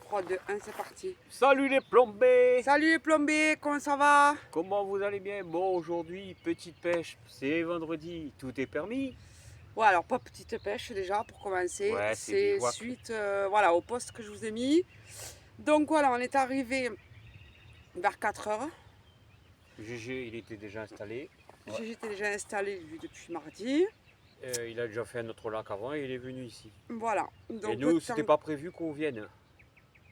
3, 2, 1, c'est parti. Salut les plombés! Salut les plombiers, comment ça va? Comment vous allez bien? Bon, aujourd'hui, petite pêche, c'est vendredi, tout est permis. Ouais, alors pas petite pêche déjà pour commencer. Ouais, c'est C'est bivouac. suite voilà, au poste que je vous ai mis. Donc voilà, on est arrivé vers 4 heures. GG, il était déjà installé. J'étais déjà installé lui depuis mardi. Il a déjà fait un autre lac avant et il est venu ici. Voilà. Donc, Et nous, c'était pas prévu qu'on vienne.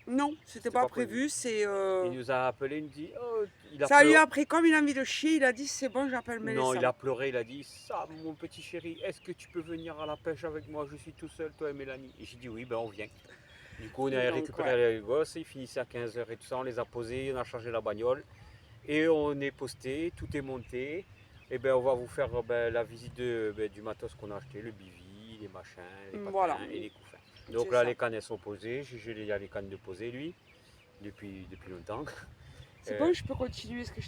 Non, c'était pas prévu. Il nous a appelé, il nous dit oh, Ça lui a pris, comme il a envie de chier, il a dit c'est bon, j'appelle Mélissa. Non, il a pleuré, il a dit ça, mon petit chéri, est-ce que tu peux venir à la pêche avec moi? Je suis tout seul, toi et Mélanie. Et j'ai dit oui, ben on vient. Du coup, on a récupéré les gosses, ils finissaient à 15 h et tout ça, on les a posés, on a chargé la bagnole et on est posté, tout est monté. Et ben on va vous faire la visite du matos qu'on a acheté, le bivy, les machins, les patins et les couffins. Donc là, les cannes elles sont posées, il y a les cannes de poser lui, depuis longtemps. C'est bon, je peux continuer ce que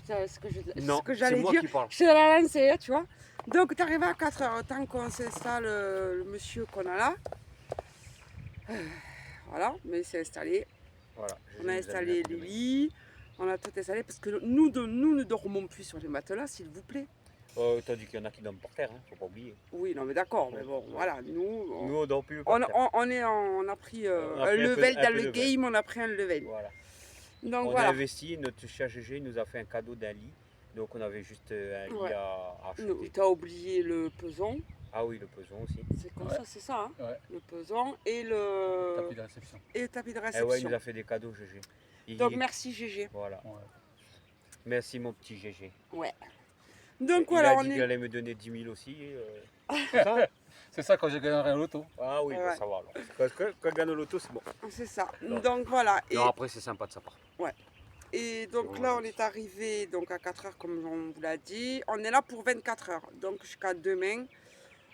j'allais dire. Je te la lancé, tu vois. Donc, tu arrives à 4 heures, tant qu'on s'installe le monsieur qu'on a là. Voilà, mais c'est installé. Voilà, on a installé les lits, on a tout installé parce que nous ne dormons plus sur les matelas, s'il vous plaît. T'as dit qu'il y en a qui dorment par terre, hein, faut pas oublier. Oui, non mais d'accord, mais bon, voilà, nous on dort plus par terre. On a pris un level dans le game, on a pris un level. Voilà. Donc, on a investi, notre cher GG nous a fait un cadeau d'un lit, donc on avait juste un lit à acheter. Tu as oublié le peson. Ah oui, le peson aussi. C'est comme ça, c'est ça, hein, le peson et le tapis de réception. Et le tapis de réception. Ouais, il nous a fait des cadeaux, GG. Donc merci GG. Voilà. Ouais. Merci mon petit GG. Ouais. Donc voilà, il a dit qu'il allait me donner 10 000 aussi. C'est ça quand j'ai gagné un loto. Ah oui, ça va alors. Quand je gagne au loto, c'est bon. C'est ça. Donc voilà. Et après, c'est sympa de sa part. Ouais. Et donc là, on est arrivé donc à 4 heures, comme on vous l'a dit. On est là pour 24 heures. Donc jusqu'à demain,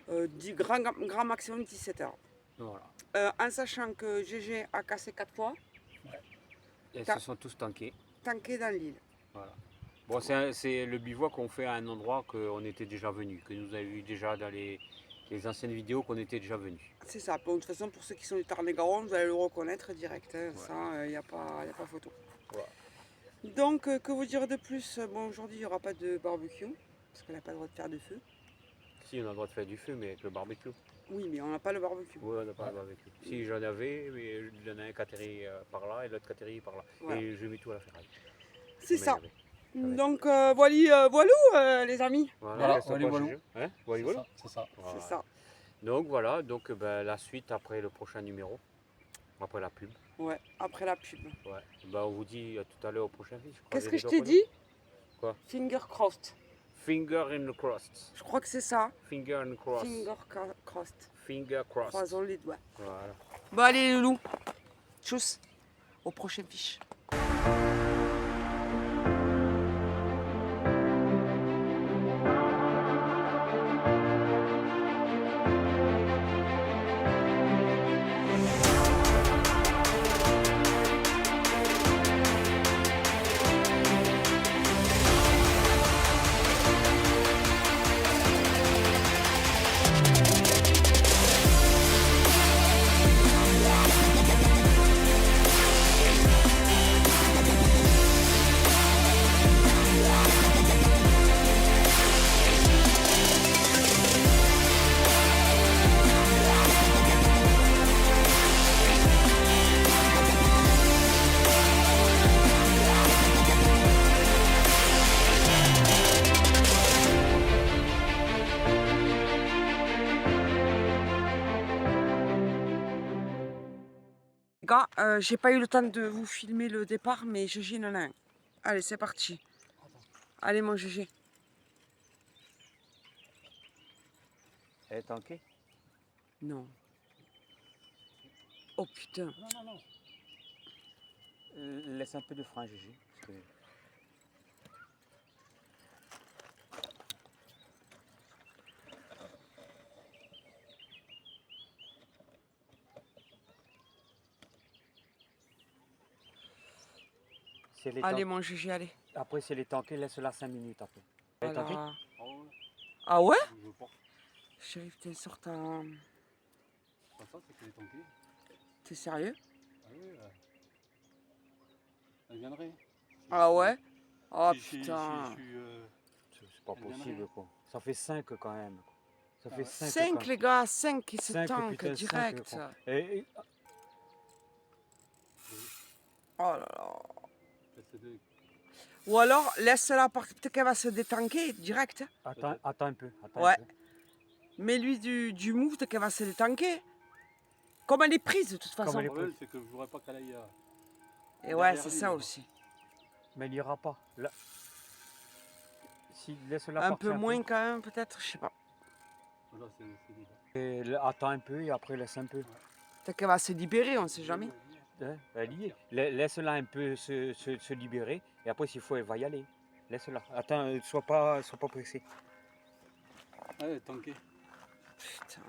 du grand maximum 17 heures. Voilà. En sachant que GG a cassé 4 fois. Ouais. Et ils se sont tous tankés. Tankés dans l'île. Voilà. Bon, c'est le bivouac qu'on fait à un endroit qu'on était déjà venu, que nous avons vu déjà dans les anciennes vidéos qu'on était déjà venu. C'est ça. Bon, de toute façon, pour ceux qui sont du Tarn-et-Garonne, vous allez le reconnaître direct. Hein. Ça, il n'y a pas photo. Ouais. Donc, que vous dire de plus? Bon, aujourd'hui, il n'y aura pas de barbecue, parce qu'on n'a pas le droit de faire de feu. Si, on a le droit de faire du feu, mais avec le barbecue. Oui, mais on n'a pas le barbecue. Oui, on n'a pas le barbecue. Si, j'en avais, mais il y en a un qui atterrit par là et l'autre qui atterrit par là. Voilà. Et je mets tout à la ferraille. C'est ça. Donc voilà, les amis. Voilà, voilà. C'est ça. C'est ça. Donc voilà, donc la suite après le prochain numéro, après la pub. Ouais, après la pub. Ouais. On vous dit à tout à l'heure au prochain film. Qu'est-ce que je t'ai dit? Quoi? Finger crossed. Finger in the crust. Je crois que c'est ça. Finger in the crust. Finger crossed. Finger crossed. Croisons les doigts. Voilà. Bon allez les loulous. Tchuss. Au prochain fiche. Gars, j'ai pas eu le temps de vous filmer le départ, mais GG en a un. Allez, c'est parti. Allez, mon GG. Elle est tankée? Non. Oh putain. Non. Laisse un peu de frein, GG. Allez, mon GG, allez. Après, c'est les tankés, laisse-la 5 minutes après. Elle est tankée? Ah ouais? Chérie, putain, sors ta... C'est pas ça, c'est qu'elle est tankée. T'es sérieux? Ah oui, Elle viendrait. Ah ouais? Oh Si putain. C'est pas possible quoi. Ça fait 5 quand même. Ça fait 5 5 les gars, 5 qui se 5, tankent putain, 5, direct. quoi. Et Oh là là. C'est de- Ou alors laisse-la partir, peut-être qu'elle va se détanker direct. attends un peu. Ouais. Mets-lui du mou, peut-être qu'elle va se détanker. Comme elle est prise de toute façon. Le problème, c'est que je voudrais pas qu'elle aille. Et ouais, derrière c'est lui, ça quoi. aussi. Mais il ira pas. Là. Si, laisse-la Un partir peu moins quand même, peut-être, je sais pas. Là, c'est libre. Et attends un peu et après laisse un peu. Peut-être qu'elle va se libérer, on sait jamais. Hein, elle y est. Laisse-la un peu se libérer et après s'il faut elle va y aller. Laisse-la. Attends, sois pas pressé. Ouais, tanké. Putain.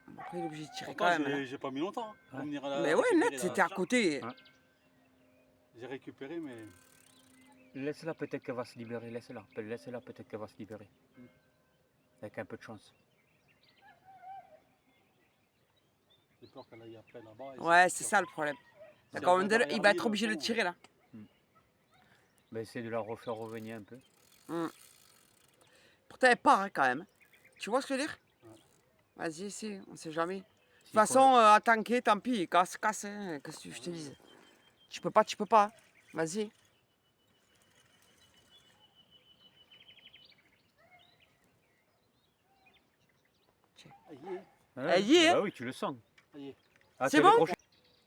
Bon, après, il est obligé de tirer Pourtant, quand même. Hein. j'ai pas mis longtemps pour venir à la Mais ouais, récupérer, net, la c'était à charge. côté. Ouais. J'ai récupéré, mais Laisse-la, peut-être qu'elle va se libérer. Laisse-la, peut-être qu'elle va se libérer. Avec un peu de chance. j'ai peur qu'elle aille après là-bas. Ouais, c'est ça le problème. Si D'accord, elle va il va derrière être lui, obligé de le tirer là. Mais essaie de la refaire revenir un peu. Pourtant, elle part hein, quand même. Tu vois ce que je veux dire? Ouais. Vas-y, essaie, on sait jamais. De toute S'il faut- façon, à tanker, tant pis, casse, hein, qu'est-ce que je te dise? Tu peux pas, hein. Vas-y. Ah, y est. Elle y est, Bah oui, tu le sens. Ça y est. Ah, C'est t'as bon décroché.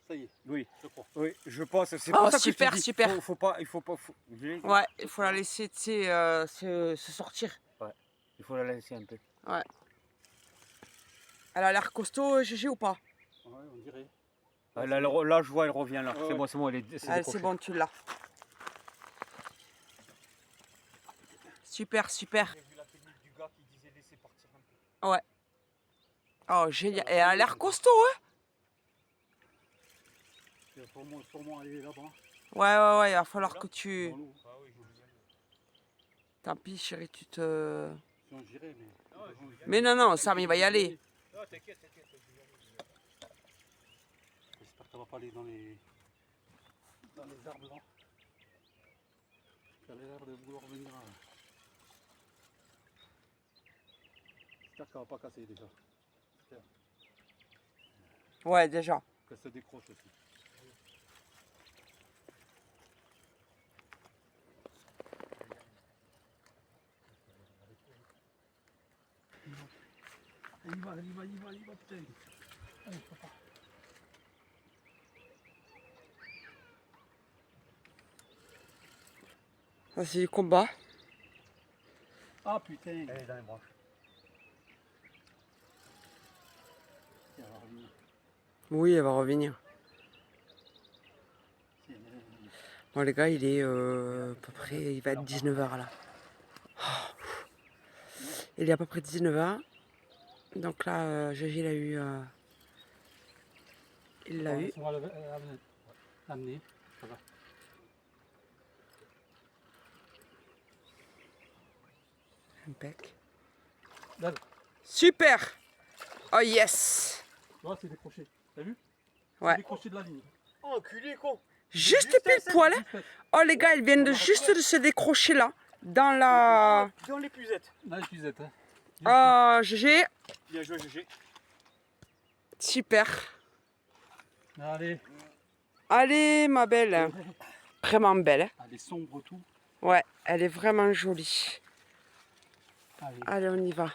Ça y est, Oui, je crois. oui, je pense. C'est Oh, pour ça que super, je te dis, super. il faut pas. Ouais, il faut la laisser, tu sais, se sortir. Il faut la laisser un peu. Elle a l'air costaud, GG ou pas? Ouais, on dirait. Ah, là, je vois, elle revient là. Ouais, C'est bon, elle est Allez, décrochée. c'est bon, tu l'as. Super, super. J'ai vu la technique du gars qui disait laisser partir un peu. Oh, génial. Et elle a l'air costaud, hein? Il faut sûrement aller là-bas. Ouais, il va falloir que tu... Dans l'eau. Ah oui, je vous Tant pis, chérie, tu te... Si on dirait, mais. Mais non, Sam, il va y aller. Non, t'inquiète. J'espère qu'elle va pas aller dans les arbres là. Elle a l'air de vouloir venir. J'espère qu'elle va pas casser déjà. J'espère Ouais, déjà. qu'elle se décroche aussi. Il va, putain. Allez, papa. Ça, c'est du combat. Ah putain. Elle est dans les branches. Elle va revenir. Oui, elle va revenir. Si, elle est revenue. Bon, les gars, il est à peu près... Il va être 19h là. Il est à peu près 19h. Donc là, GG l'a eu... Il l'a eu. On va l'amener. Ça va. Impec. Là, Super! Oh yes! c'est décroché. T'as vu? Ouais. C'est décroché de la ligne. Oh, enculé, con. Juste pile poil. Hein. Oh les gars, ils viennent de juste de se décrocher là. Dans la... Dans l'épuisette. Là, l'épuisette. Hein. Oh, GG. Bien joué, GG. Super. Allez. Allez, ma belle. Vraiment belle. Elle est sombre tout. Ouais, elle est vraiment jolie. Allez. Allez, on y va.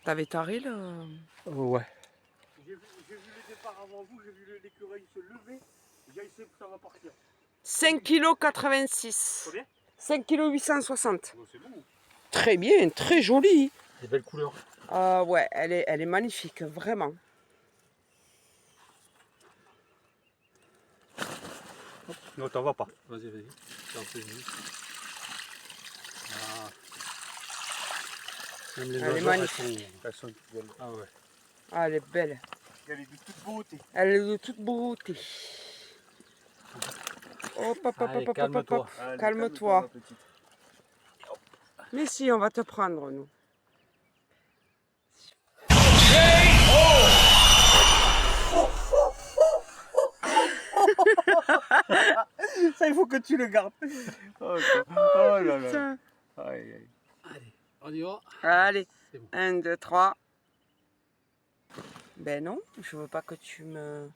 T'avais taré là? Ouais. J'ai vu le départ avant vous, j'ai vu l'écureuil se lever. J'ai essayé que ça va partir. 5,86 kg. Combien? 5,860 kg. Oh, c'est bon. Très bien, très jolie. Des belles couleurs. Ouais, elle est magnifique, vraiment. Non, t'en vas pas. Vas-y. J'en fais une. Ah. Même les Elle est oiseaux, magnifique. Elles sont belles. Ah ouais. Ah, elle est belle. Elle est de toute beauté. Elle est de toute beauté. Allez, calme-toi. Calme-toi. Mais si, on va te prendre, nous. Ça, il faut que tu le gardes. Oh là là. Putain. Aïe, aïe. Allez, on y va. Allez, C'est bon. 1, 2, 3. Ben non, je veux pas que tu me...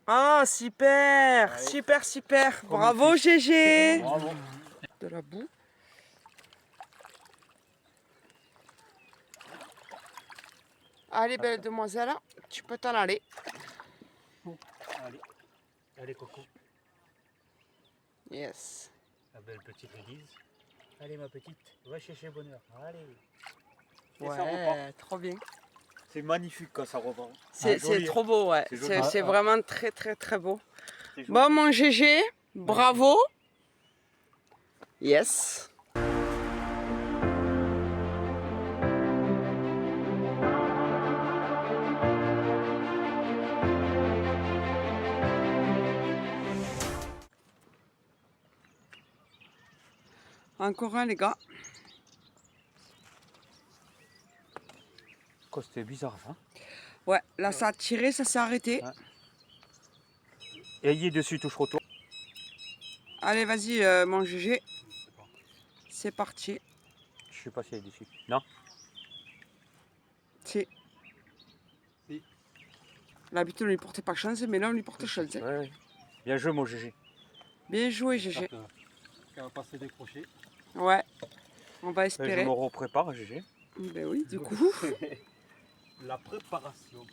Ah, super, Allez. super, super. Bravo, GG. Bravo. De la boue. Allez, belle demoiselle, tu peux t'en aller. Allez. Allez, Coco. Yes. La belle petite église. Allez, ma petite. Va chercher bonheur. Allez. Et Ouais, ça repart. trop bien. C'est magnifique quand ça repart. C'est joli, trop beau, ouais. C'est joli. C'est vraiment très, très, très beau. C'est joli. Bon, mon GG, bravo. Yes. Encore un, les gars. Quoi, c'était bizarre ça. Ouais, là, ça a tiré, ça s'est arrêté. Ouais. Ayez dessus, touche retour. Allez, vas-y, mon GG. C'est parti. Je sais pas si elle est dessus. Non. Si. Si. L'habitude, on lui portait pas chance, mais là, on lui porte chance. Hein. Ouais. Bien joué, mon GG. Bien joué, GG. Qu'elle va pas se décrocher. Ouais, on va Je espérer. me reprépare, GG. Ben oui, du coup. La préparation.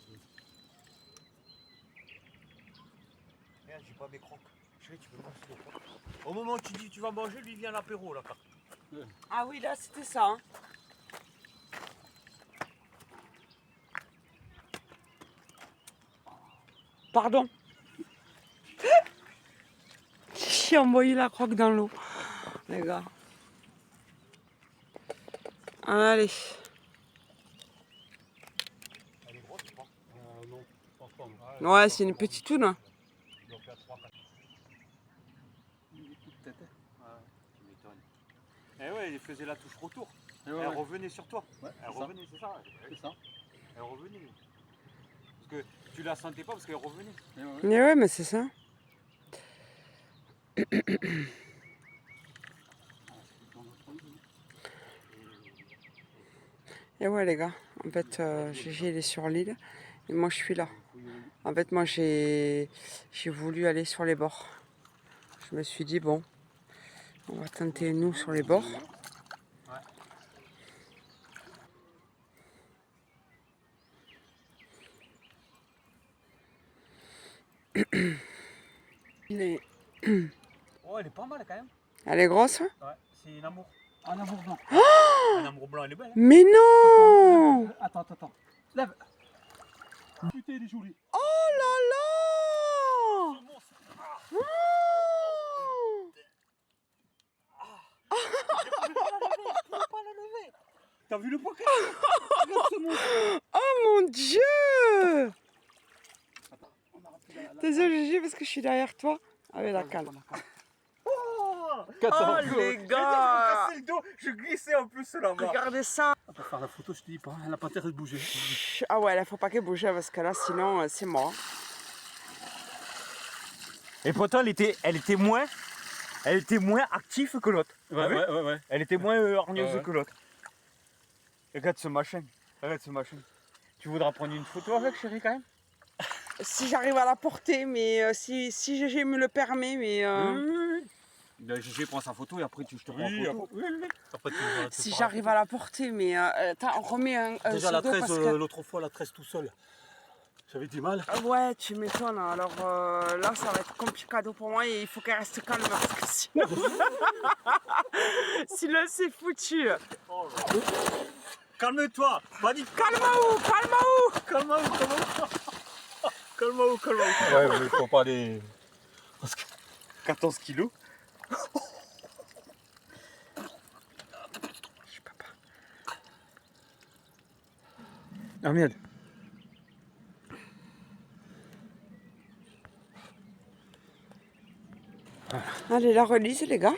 Regarde, j'ai pas mes crocs. Chérie, tu peux manger des crocs. Au moment où tu dis tu vas manger, lui vient l'apéro là. Ah oui, là, c'était ça. Hein. Pardon. J'ai envoyé la croque dans l'eau, les gars. Allez. Elle est grosse ou pas? Non, pas femme. Ouais, c'est une petite toune. Hein. Il doit faire 3-4. Peut-être. Tu m'étonnes. Eh ouais, il faisait la touche retour. Ouais, Elle ouais. revenait sur toi. Ouais, Elle c'est ça. revenait, c'est ça. C'est ça. Elle revenait. Parce que tu la sentais pas parce qu'elle revenait. Ouais, ouais. Mais ouais, mais c'est ça. Et ouais, les gars. En fait, GG, il est sur l'île. Et moi, je suis là. En fait, moi, j'ai voulu aller sur les bords. Je me suis dit, bon, on va tenter nous sur les bords. Elle Oh, elle est pas mal quand même. est grosse? Ouais, c'est un amour. Un amour blanc. Un amour blanc, elle est belle. Hein. Mais non! Attends. Lève. Putain, il est joli. Oh là là! Oh! T'as vu le poids qu'elle a? Oh mon Dieu! On a rempli la- Désolé GG parce que je suis derrière toi. Ah mais la calme. Oh, les gars! le dos, je glissais en plus là-bas. Regardez ça! On peut faire la photo, je te dis pas. Elle n'a pas intérêt de bouger. Ah ouais, là faut pas qu'elle bouge parce que là sinon c'est mort. Et pourtant, elle était moins active que l'autre. Ouais. Elle était moins hargneuse Ouais. que l'autre. Regarde ce machin. Tu voudras prendre une photo avec, chérie, quand même? Si j'arrive à la porter, mais si GG me le permet, mais Oui. GG prend sa photo et après je te prends en photo. Après, tu vas te si faire- j'arrive à la porter, mais attends, on remet un Déjà, la pseudo 13, parce que... l'autre fois, la 13 tout seul. J'avais du mal. Ouais, tu m'étonnes. Alors là, ça va être compliqué pour moi et il faut qu'elle reste calme parce que sinon, sinon c'est foutu. Calme-toi, panique. Calme-vous. Calme-vous. Ouais, mais il faut pas les. 14 kilos. Je peux pas. Ah merde. Allez, la relise, les gars.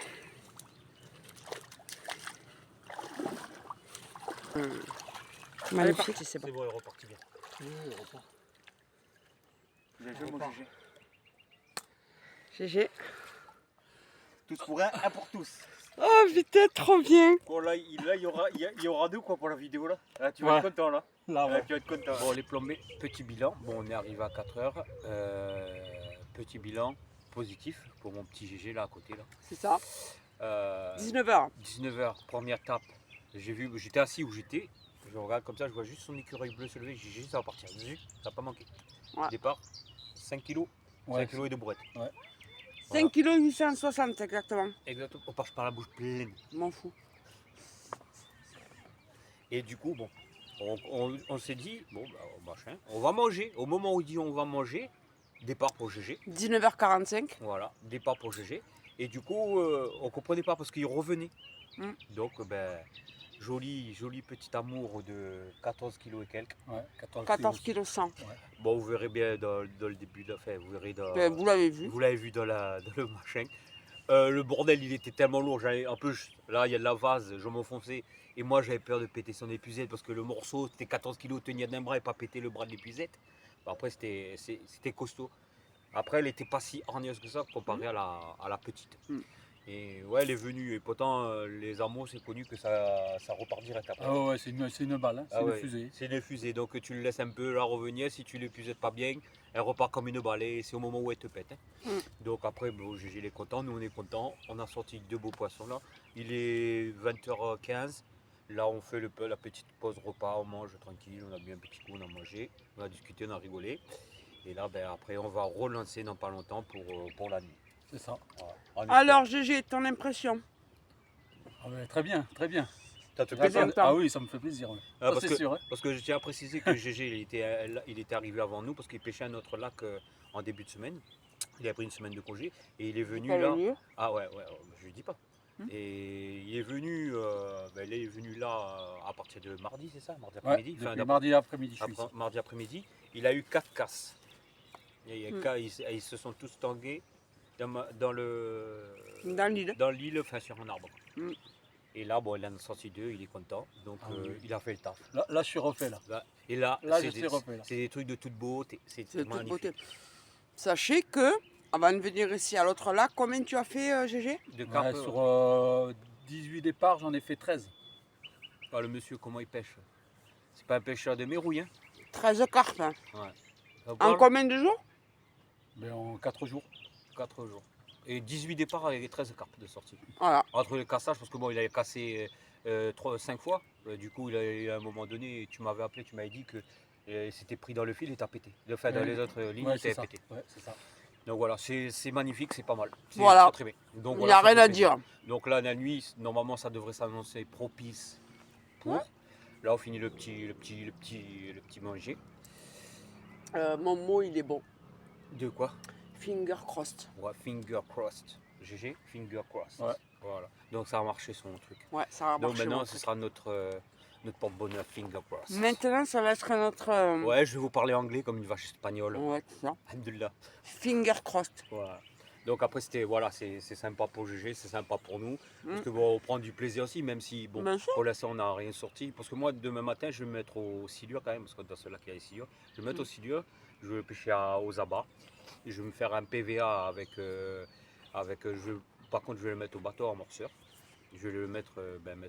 Magnifique, c'est bon. C'est bon, elle est repartie bien. Bien joué, mon GG. GG. Tous pour un pour tous. Oh putain, trop bien. Bon là, il y aura deux quoi pour la vidéo là. Là tu vas être content là. Là, tu vas être content. Bon les plombés, petit bilan. Bon on est arrivé à 4 heures. Petit bilan positif pour mon petit GG là à côté là. C'est ça. 19h. 19h, première tape. J'étais assis où j'étais. Je regarde comme ça, je vois juste son écureuil bleu se lever. GG, ça va partir. Ça n'a pas manqué. Ouais. Départ, 5 kg. 5 kg et de brouette. Ouais. 5 kg 860 exactement. Exactement. On part par la bouche pleine. M'en fous. Et du coup, bon, on s'est dit, bon, bah, machin, on va manger. Au moment où il dit on va manger, départ pour GG. 19h45. Voilà, départ pour GG. Et du coup, on ne comprenait pas parce qu'il revenait. Donc, ben, joli petit amour de 14 kg et quelques. Ouais, 14 kg 100. Ouais. Bon, vous verrez bien dans le début, enfin, vous verrez dans... Ben, vous l'avez vu. Vous l'avez vu dans le machin. Le bordel, il était tellement lourd. Un peu, là, il y a de la vase, je m'enfonçais. Et moi, j'avais peur de péter son épuisette parce que le morceau, c'était 14 kg, tenir d'un bras et pas péter le bras de l'épuisette. Bon, après, c'était costaud. Après, elle n'était pas si hargneuse que ça comparée à la petite. Et ouais, elle est venue. Et pourtant, les amours, c'est connu que ça repart direct après. Ah ouais, c'est une balle, hein. C'est une fusée. C'est une fusée. Donc, tu le laisses un peu la revenir. Si tu ne l'épuisettes pas bien, elle repart comme une balle. Et c'est au moment où elle te pète. Hein. Donc, après, bon, GG est content. Nous, on est content. On a sorti 2 beaux poissons là. Il est 20h15. Là, on fait la petite pause repas. On mange tranquille. On a bu un petit coup. On a mangé. On a discuté. On a rigolé. Et là, ben, après, on va relancer dans pas longtemps pour la nuit. C'est ça. Voilà. Alors, GG, ton impression? Ah ouais, très bien, très bien. Ça te plaît? Ah oui, ça me fait plaisir. Ouais. Parce, que, sûr, hein. Parce que je tiens à préciser que GG, il était arrivé avant nous parce qu'il pêchait à notre lac en début de semaine. Il a pris une semaine de congé et il est venu là. Ah ouais, je lui dis pas. Et il est venu là à partir de mardi, c'est ça? Mardi après-midi. Enfin, mardi après-midi. Mardi après-midi. Il a eu 4 casses. Ils se sont tous tangués dans l'île, enfin sur un arbre. Et là, bon, il en a sorti 2, il est content. Donc il a fait le taf. Là je suis refait là. Et là, c'est des trucs de toute beauté. C'est magnifique. Sachez que, avant de venir ici à l'autre lac, combien tu as fait, GG? De carpe, sur 18 départs, j'en ai fait 13. Le monsieur, comment il pêche? C'est pas un pêcheur de mérouille, hein? 13 carpes. Hein. Ouais. En combien de jours? Ben, en 4 jours. 4 jours. Et 18 départs avec 13 carpes de sortie. Voilà. Entre les cassages, parce que bon, il avait cassé 5 fois. Du coup, il a eu à un moment donné, tu m'avais appelé, tu m'avais dit que c'était pris dans le fil et t'as pété. Enfin, dans les autres lignes, il t'avait pété. Ouais, c'est ça. Donc voilà, c'est magnifique, c'est pas mal. Voilà. Très bien. Donc, il n'y a rien à dire. Donc là, la nuit, normalement, ça devrait s'annoncer propice pour. Ouais. Là, on finit le petit manger. Mon mot, il est bon. De quoi? Finger crossed. Ouais, finger crossed. GG, finger crossed. Ouais. Voilà. Donc ça a marché son truc. Ouais, ça a marché. Donc maintenant, ce sera notre porte-bonheur finger crossed. Maintenant, ça va être notre... Ouais, je vais vous parler anglais comme une vache espagnole. Ouais, c'est ça. Alhamdoulilah. Finger crossed. Voilà. Donc après, c'est sympa pour GG, c'est sympa pour nous. Parce que bon, on prend du plaisir aussi, même si, bon, pour l'instant, on n'a rien sorti. Parce que moi, demain matin, je vais me mettre au silure quand même, parce que dans ce lac, il y a les silures. Je vais me mettre au silure, je vais pêcher aux abats. Et je vais me faire un PVA par contre, je vais le mettre au bateau en morceur. Je vais le mettre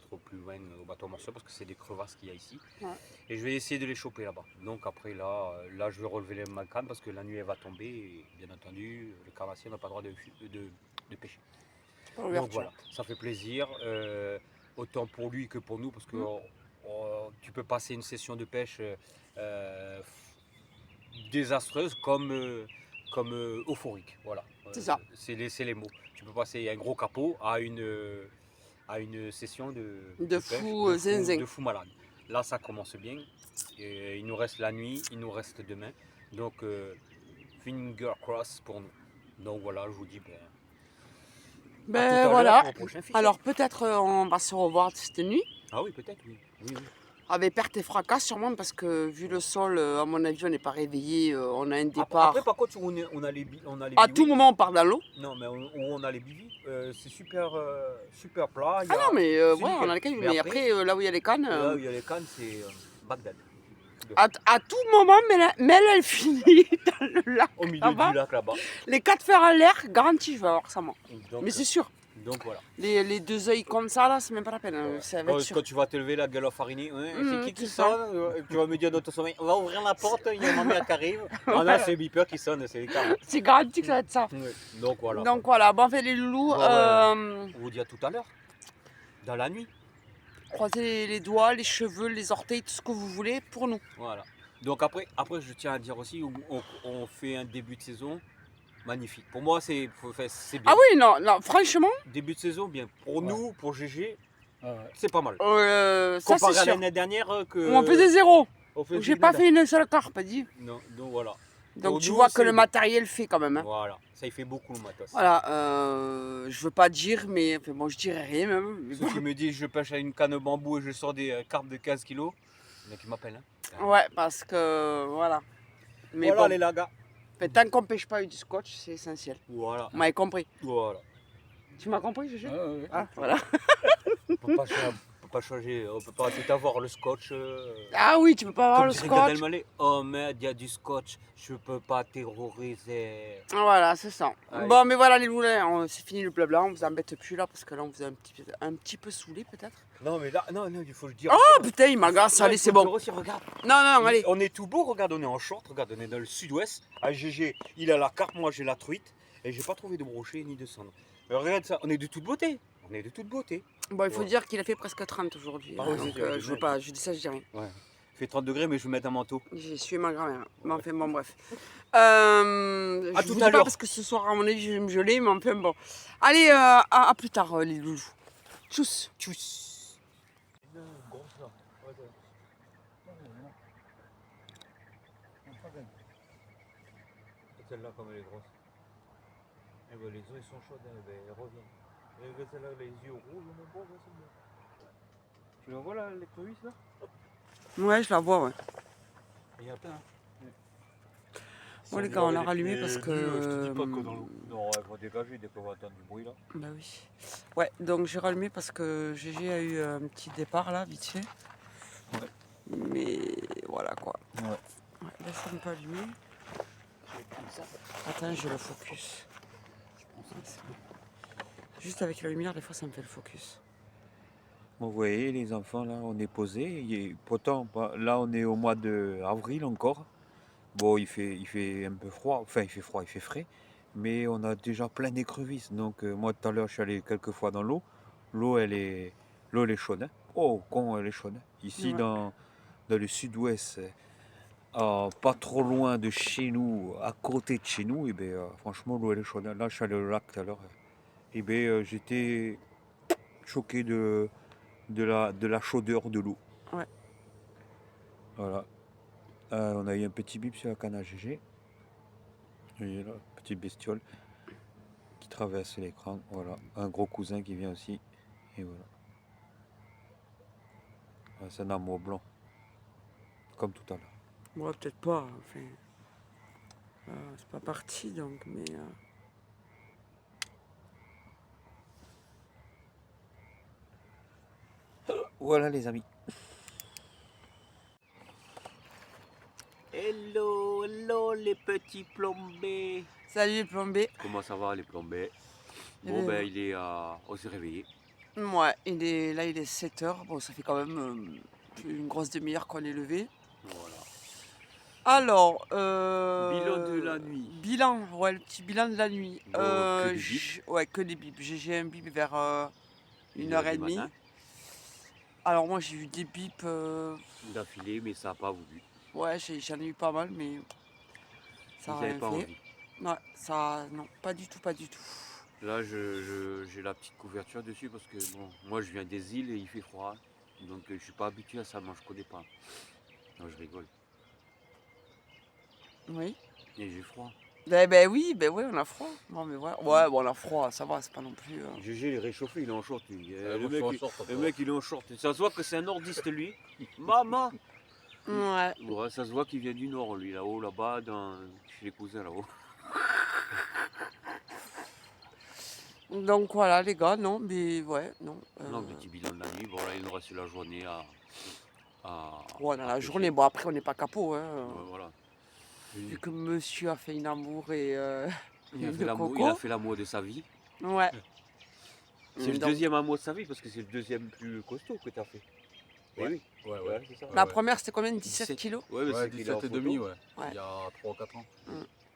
au plus loin au bateau en morceur parce que c'est des crevasses qu'il y a ici. Ouais. Et je vais essayer de les choper là-bas. Donc après là, je vais relever ma canne parce que la nuit elle va tomber. Et bien entendu, le carnassier n'a pas le droit de pêcher. Donc voilà, ça fait plaisir. Autant pour lui que pour nous parce que tu peux passer une session de pêche désastreuse comme euphorique. Voilà. C'est ça. C'est les mots. Tu peux passer un gros capot à une session de fou zinzin. De fou malade. Là, ça commence bien. Et il nous reste la nuit, il nous reste demain. Donc, finger cross pour nous. Donc voilà, je vous dis voilà. Alors peut-être on va se revoir cette nuit. Ah oui, peut-être, oui. Avec perte et fracas sûrement parce que vu le sol, à mon avis, on n'est pas réveillé, on a un départ. Après par contre, on a les à tout moment, on part dans l'eau. Non, mais où on a les bivis, c'est super plat. Non, mais ouais, on a les cannes. Mais après, là où il y a les cannes. Là où il y a les cannes, c'est Bagdad. À tout moment, mais elle finit dans le lac. Au milieu là-bas. du lac là-bas. Les 4 fers en l'air, garanti, je vais avoir ça moi. Donc, Mais c'est sûr. donc voilà. Les 2 œils comme ça, là, c'est même pas la peine. Ça va être sûr. Quand tu vas te lever, la Galofarini, c'est qui c'est ça. sonne? Tu vas me dire dans ton sommeil, on va ouvrir la porte, il y a ma mère qui arrive. Ah non, c'est le beeper qui sonne, c'est les cartes. C'est garanti que ça va être ça. Donc voilà. Donc voilà, bon, fait les loulous, Bon, on vous dit à tout à l'heure. Dans la nuit. croisez les doigts, les cheveux, les orteils, tout ce que vous voulez pour nous. Voilà. Donc après, je tiens à dire aussi, on fait un début de saison magnifique. Pour moi, c'est bien. Ah oui, non, franchement, Début de saison, bien. Pour nous, pour GG, Ouais. c'est pas mal. ça c'est Comparé à sûr. l'année dernière, On faisait 0. on faisait J'ai pas nada. fait une seule carpe, dit. Non, donc voilà. Donc Pour tu nous, vois que c'est le bon. matériel fait quand même. Hein. Voilà, ça il fait beaucoup le matos. Voilà, je veux pas dire, mais enfin, bon, je dirais rien même. Mais Ceux bon. qui me disent je pêche à une canne bambou et je sors des carpes de 15 kilos, il y en a qui m'appellent. Hein. Ouais, parce que voilà. Mais Voilà bon, les lagas. mais tant qu'on pêche pas avec du scotch, c'est essentiel. Voilà. Vous m'avez compris. Voilà. Tu m'as compris, Gégé Ouais. Ah, voilà. On peut pas changer, on peut pas tout avoir le scotch. Ah oui, tu peux pas avoir Comme le dirait Gad scotch. Elmaleh, oh merde, il y a du scotch, je peux pas terroriser. Voilà, c'est ça. Ouais. Bon, mais voilà les loulins, c'est fini le blabla, on vous embête plus là parce que là on vous a un petit peu saoulé peut-être. Non mais là, non, il faut le dire. Oh putain, il m'agace, allez, c'est bon. Aussi, regarde. Non, allez. On est tout beau, regarde, on est en short, regarde, on est dans le sud-ouest. À GG, il a la carpe, moi j'ai la truite. Et j'ai pas trouvé de brochet ni de cendre. Regarde ça, on est de toute beauté. On est de toute beauté. Bon, il faut Ouais. dire qu'il a fait presque 30 aujourd'hui. Ah hein, oui, donc c'est vrai, je veux pas, je dis ça, je dis rien. Ouais. Il fait 30 degrés, mais je vais mettre un manteau. J'ai sué ma grand-mère. Mais enfin, bon, bref. À Je tout vous à dis pas l'heure. parce que ce soir, à mon avis, je vais me geler, mais enfin, bon. Allez, à plus tard, les loulous. Tchuss. Tchuss. Celle-là, comme elle est grosse. Eh ben, les os ils sont chauds, elle revient. Et celle-là, les yeux rouges, mon pauvre, c'est bien. Tu la vois là, l'écrevisse là? Ouais, je la vois, ouais. Il y a plein. Bon, les gars, on l'a rallumé parce que. Je te dis pas que dans l'eau. Non, il faut dégager dès qu'on va entendre du bruit là. Bah oui. Ouais, donc j'ai rallumé parce que Gégé a eu un petit départ là, vite fait. Ouais. Mais voilà quoi. Ouais. Ouais, laisse un peu allumé. Attends, j'ai le focus. Ouais, c'est bon. Juste avec la lumière, des fois ça me fait le focus. Bon, vous voyez, les enfants, là, on est posés. Pourtant, là, on est au mois d'avril encore. Bon, il fait un peu froid. Enfin, il fait froid, il fait frais. Mais on a déjà plein d'écrevisses. Donc, moi, tout à l'heure, je suis allé quelques fois dans l'eau. L'eau, elle est chaude. Hein. Oh, con, elle est chaude. Hein. Ici, Ouais. dans le sud-ouest, pas trop loin de chez nous, à côté de chez nous, et ben, franchement, l'eau, elle est chaude. Hein. Là, je suis allé au lac tout à l'heure. Et ben, j'étais choqué de la chaudeur de l'eau. Ouais. Voilà. On a eu un petit bip sur la canne à GG. Et là, petite bestiole qui traverse l'écran. Voilà. Un gros cousin qui vient aussi. Et voilà. C'est un amour blanc. Comme tout à l'heure. Moi, peut-être pas. Enfin, c'est pas parti donc, mais. Voilà les amis. Hello les petits plombés. Salut les plombés. Comment ça va les plombés? Eh Bon ben, ben on s'est réveillé. Ouais, il est 7h. Bon, ça fait quand même une grosse demi-heure qu'on est levé. Voilà. Alors. Bilan de la nuit. Bilan, ouais, le petit bilan de la nuit. Bon, que des bips. Ouais, que des bips. J'ai un bip vers 1 heure du 1h30. matin. Alors, moi, j'ai eu des bips. D'affilée, mais ça n'a pas voulu. Ouais, j'en ai eu pas mal, mais. Ça Ils a n'avaient rien pas fait. envie. Ouais, ça. Non, pas du tout, pas du tout. Là, j'ai la petite couverture dessus parce que bon, moi je viens des îles et il fait froid. Donc je suis pas habitué à ça, moi je connais pas. Non, je rigole. Oui. Et j'ai froid. Ben oui, on a froid. Non, mais ouais. Ouais, bon, on a froid, ça va, c'est pas non plus. GG, il est réchauffé, il est en short. Lui. moi, Le je suis en mec, short, le encore. mec, il est en short. Ça se voit que c'est un nordiste, lui. Maman. Ouais. Ouais, ça se voit qu'il vient du nord, lui, là-haut, là-bas, chez les cousins, là-haut. Donc voilà, les gars, non, mais ouais, non. Non, petit bilan de la nuit. Bon, là, il nous reste la journée Ouais, dans la pêcher. journée. Bon, après, on n'est pas capot. Hein. Ouais, voilà. Vu que monsieur a fait une amour et Il a une fait l'amour, coco. il a fait l'amour de sa vie. Ouais. C'est le Donc, deuxième amour de sa vie parce que c'est le deuxième plus costaud que tu as fait. Eh Ouais. oui. Ouais, ouais. Ouais, c'est ça. la ouais. première, c'était combien? 17 17 kilos? Ouais, mais Ouais, c'est qu'il est en 17 et photo. demi, ouais. Ouais. Il y a 3 ou 4 ans.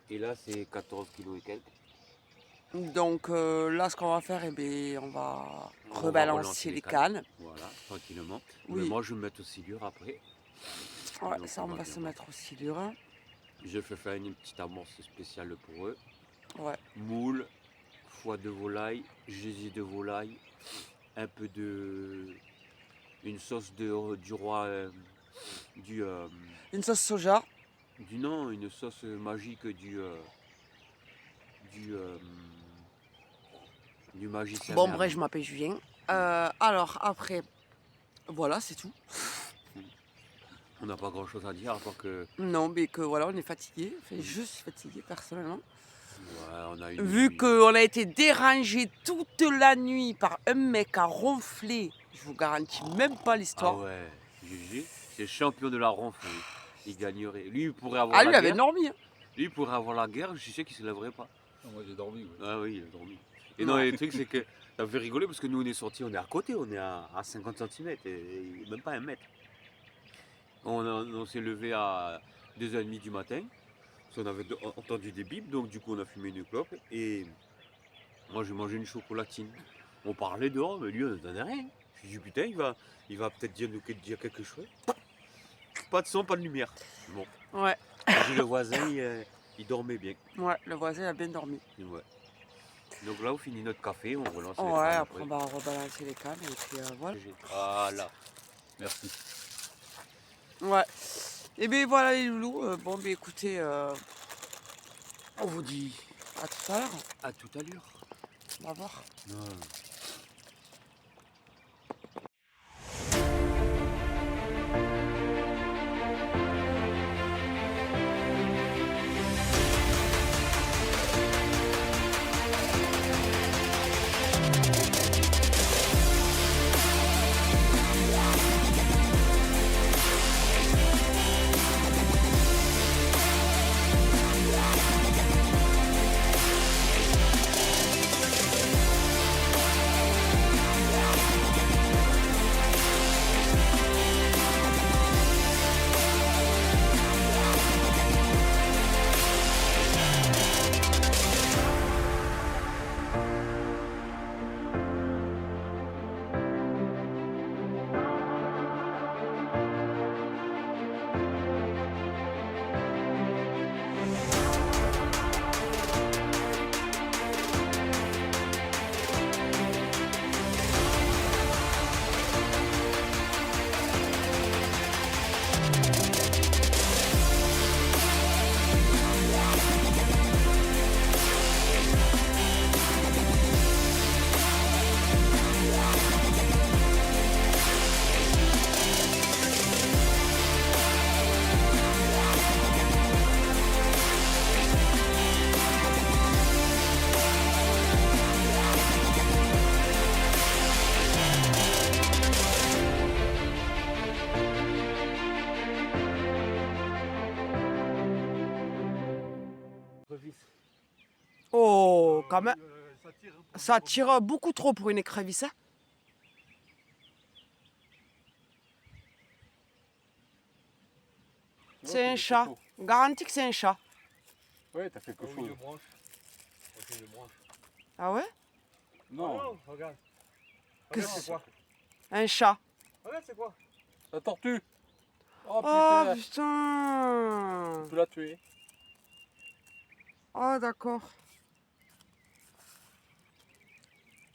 Et là, c'est 14 kilos et quelques. Donc là, ce qu'on va faire, eh bien, on va On va rebalancer relancer les les cannes. Voilà, tranquillement. Oui. Mais moi, je vais me mettre au silure après. Ouais, Donc, ça, on va bien se voir. mettre au silure. Je fais faire une petite amorce spéciale pour eux. Ouais. Moule, foie de volaille, gésier de volaille, un peu de... une sauce du roi... Une sauce soja. non, une sauce magique du magicien. Bon, Merlin. bref, je m'appelle Julien. Alors, après, voilà, c'est tout. On n'a pas grand chose à dire à part que... Non, mais que voilà, on est fatigué. Enfin, je suis fatigué personnellement. Ouais, on a une Vu nuit. qu'on a été dérangé toute la nuit par un mec à ronfler, je vous garantis même pas Ah l'histoire. ouais, GG, c'est le champion de la ronfle. Il gagnerait. Lui, il pourrait avoir Ah, la lui avait guerre. dormi. Hein. Lui, il pourrait avoir la guerre, je sais qu'il ne se lèverait pas. Non, moi j'ai dormi, ouais. Ah oui, il a dormi. Et non, Ouais. et le truc, c'est que ça me fait rigoler parce que nous, on est sortis, on est à côté, on est à 50 cm, et même pas 1 mètre. On s'est levé à 2h30 du matin, parce qu'on avait entendu des bips, donc du coup, on a fumé une clope, et moi, j'ai mangé une chocolatine. On parlait dehors, mais lui, on ne donnait rien. Je me suis dit, putain, il va peut-être dire quelque chose. Pas de son, pas de lumière. Bon. Ouais, J'ai le voisin, il dormait bien. ouais, le voisin a bien dormi. Ouais. Donc là, on finit notre café, on relance les Ouais, cannes après on va rebalancer les cannes et puis voilà. Voilà. Merci. Ouais. Et bien voilà les loulous. Bon, ben écoutez, on vous dit à tout à l'heure. À tout à l'heure. On va voir. Oh, quand même. Ça tire beaucoup trop pour une écrevisse. Hein. C'est un chat. Garanti que c'est un chat. Ouais, t'as quelque chose. Ah ouais? Non, Non, regarde. Qu'est-ce Regarde, c'est quoi? Un chat. Regarde, c'est quoi? la tortue. Oh Oh putain, putain. tu l'as tué. Oh d'accord.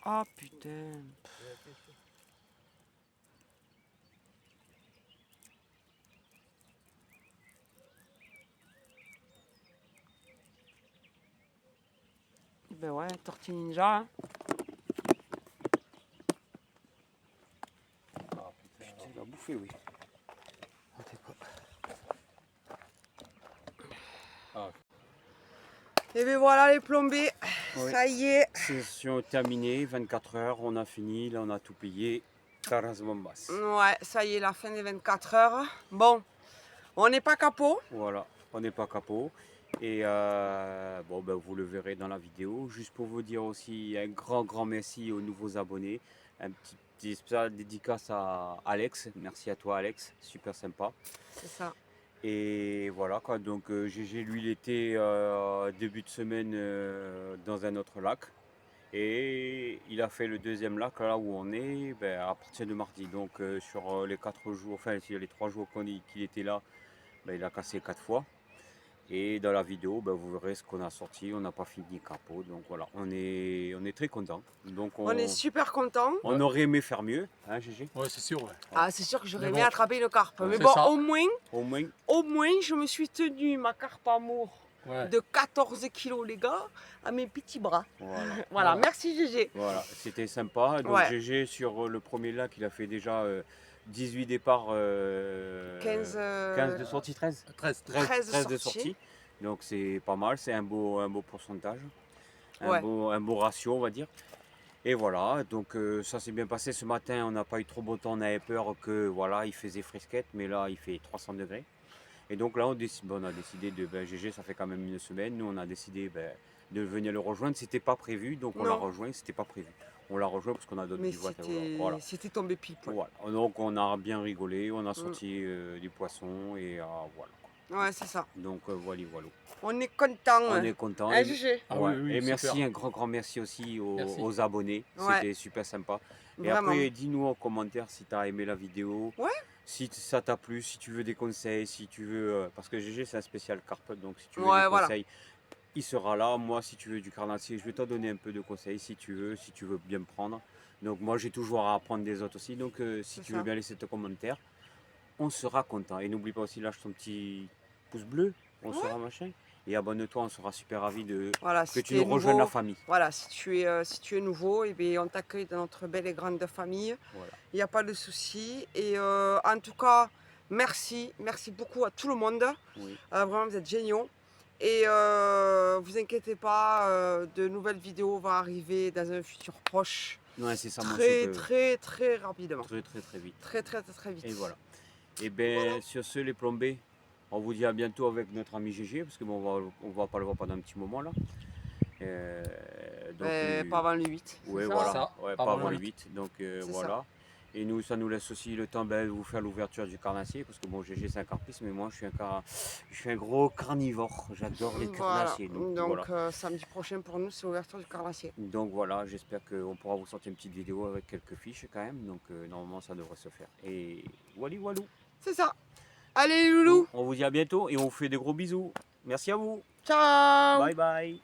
Ah putain. Ben ouais, tortue ninja. Hein. Ah putain. Il va bouffer, oui. Et bien voilà les plombés. Oui. Ça y est. Session terminée, 24 heures, on a fini, là on a tout payé. Caras Bombas. Ouais, ça y est, la fin des 24 heures. Bon, on n'est pas capot. Voilà, on n'est pas capot. Et bon, ben, vous le verrez dans la vidéo. Juste pour vous dire aussi un grand merci aux nouveaux abonnés. Un petit spécial dédicace à Alex. Merci à toi Alex, super sympa. C'est ça. Et voilà quoi, donc GG lui il était début de semaine dans un autre lac. Et il a fait le deuxième lac là où on est ben, à partir de mardi. Donc sur les 4 jours, enfin les 3 jours qu'il était là, ben, il a cassé 4 fois. Et dans la vidéo, ben, vous verrez ce qu'on a sorti. On n'a pas fini capot. Donc voilà, on est très content. Donc On est super contents. on aurait aimé faire mieux, hein GG? Ouais, c'est sûr. Ouais. Ah, c'est sûr que j'aurais Mais aimé bon. attraper une carpe. Mais C'est bon, ça. au moins, Au moins, je me suis tenu ma carpe amour Ouais. de 14 kilos, les gars, à mes petits bras. voilà. Voilà, merci GG. Voilà, c'était sympa. Donc Ouais. GG sur le premier lac, il a fait déjà 18 départs, 15 de sortie, 13 13. 13 de sorties. sortie. Donc c'est pas mal, c'est un beau pourcentage, Ouais. un beau ratio on va dire. Et voilà, donc ça s'est bien passé ce matin, on n'a pas eu trop beau temps, on avait peur que voilà, il faisait frisquette, mais là il fait 300 degrés. Et donc là on a décidé de, GG ça fait quand même une semaine, nous on a décidé de venir le rejoindre, c'était pas prévu, donc on l'a Non. rejoint, c'était pas prévu. On l'a rejoint parce qu'on a d'autres Mais bivouacs. c'était Voilà. tombé pile poil. Voilà. Donc on a bien rigolé, on a sorti du poisson et voilà. Ouais, c'est ça. Donc voilà. On est content. On est content. Hein, GG. Ah Ouais. oui, oui, Et super. merci, un grand merci aussi Merci. aux abonnés. Ouais. C'était super sympa. Et Vraiment. après, dis-nous en commentaire si tu as aimé la vidéo. Ouais. Si ça t'a plu, si tu veux des conseils, si tu veux. Parce que GG, c'est un spécial carpe, donc si tu veux Ouais, des voilà. conseils, il sera là. Moi, si tu veux du carnassier, je vais t'en donner un peu de conseils si tu veux bien me prendre. Donc, moi, j'ai toujours à apprendre des autres aussi. Donc, si C'est tu ça. veux bien laisser tes commentaires, on sera content. Et n'oublie pas aussi, lâche ton petit pouce bleu, on sera machin. Et abonne-toi, on sera super ravis Voilà, que si tu tu es nous rejoignes nouveau, la famille. voilà, si tu es nouveau, eh bien, on t'accueille dans notre belle et grande famille. Voilà. Il n'y a pas de souci. Et en tout cas, merci beaucoup à tout le monde. Oui. Vraiment, vous êtes géniaux. Et vous inquiétez pas, de nouvelles vidéos vont arriver dans un futur proche. Ouais, c'est ça mon Très, souhait. très rapidement. Très vite. Très vite. Et voilà. Et bien sur ce les plombés, on vous dit à bientôt avec notre ami GG parce que bon, on va pas le voir pendant un petit moment là. Donc, Pas avant le 8. ouais, c'est ça voilà. Ça, Ouais, pas pas avant avant le le 8. Donc C'est voilà. Et nous, ça nous laisse aussi le temps de vous faire l'ouverture du carnassier parce que bon, GG c'est un carpiste, mais moi je suis un gros carnivore. J'adore les Voilà. carnassiers. Donc, Donc voilà. samedi prochain pour nous, c'est l'ouverture du carnassier. Donc voilà, j'espère qu'on pourra vous sortir une petite vidéo avec quelques fiches quand même. Donc normalement ça devrait se faire. Et walou. C'est ça. Allez les loulous. On vous dit à bientôt et on vous fait des gros bisous. Merci à vous. Ciao. Bye bye.